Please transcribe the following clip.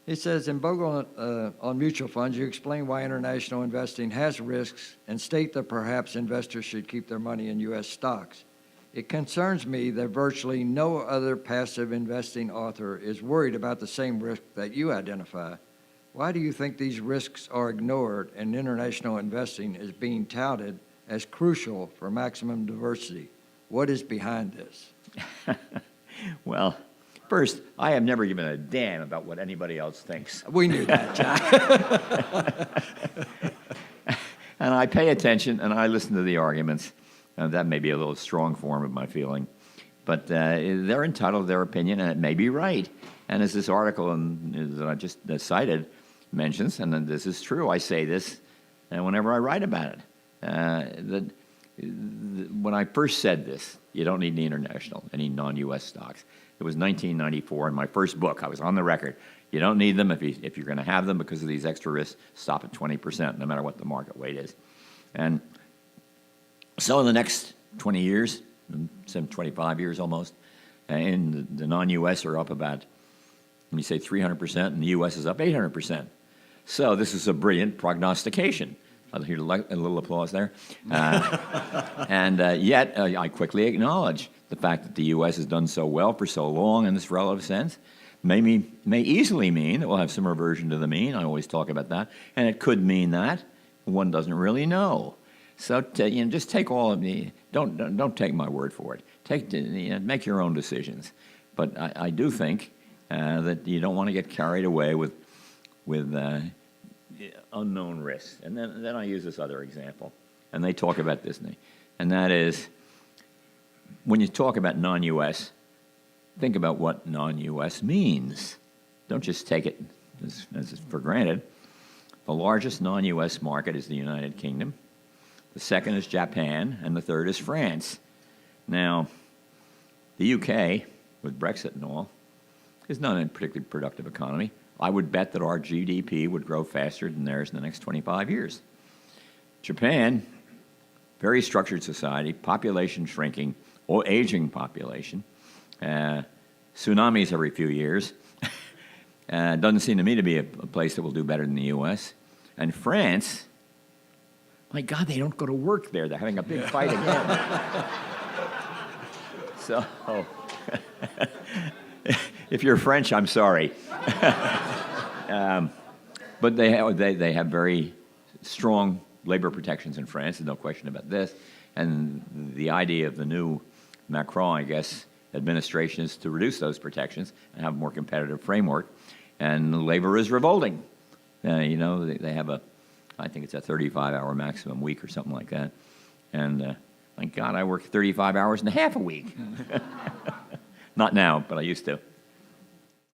He says, in Bogle on mutual funds, you explain why international investing has risks and state that perhaps investors should keep their money in U.S. stocks. It concerns me that virtually no other passive investing author is worried about the same risk that you identify. Why do you think these risks are ignored and international investing is being touted as crucial for maximum diversity? What is behind this? Well, first, I have never given a damn about what anybody else thinks. We knew that, John. And I pay attention and I listen to the arguments. That may be a little strong form of my feeling. But they're entitled to their opinion, and it may be right. And as this article that I just cited mentions, and then this is true, I say this whenever I write about it, when I first said this, you don't need any non-U.S. stocks. It was 1994 in my first book. I was on the record. You don't need them if you're going to have them because of these extra risks. Stop at 20%, no matter what the market weight is. And so in the next 20 years, 25 years almost, and the non-U.S. are up about, let me say 300%, and the U.S. is up 800%. So this is a brilliant prognostication. I'll hear a little applause there. And yet, I quickly acknowledge the fact that the U.S. has done so well for so long in this relative sense may easily mean that we'll have some reversion to the mean. I always talk about that. And it could mean that. One doesn't really know. So just take all of the, don't take my word for it. Make your own decisions. But I do think that you don't want to get carried away with unknown risks. And then I use this other example, and they talk about this, and that is when you talk about non-U.S., think about what non-U.S. means. Don't just take it as for granted. The largest non-U.S. market is the United Kingdom. The second is Japan, and the third is France. Now, the UK, with Brexit and all, is not a particularly productive economy. I would bet that our GDP would grow faster than theirs in the next 25 years. Japan, very structured society, population shrinking, or aging population, tsunamis every few years. Doesn't seem to me to be a place that will do better than the U.S. And France, my God, they don't go to work there. They're having a big fight again. So, if you're French, I'm sorry. But they have very strong labor protections in France, there's no question about this. And the idea of the new Macron, I guess, administration is to reduce those protections and have a more competitive framework. And labor is revolting. They have I think it's a 35-hour maximum week or something like that. And thank God I work 35 hours and a half a week. Not now, but I used to.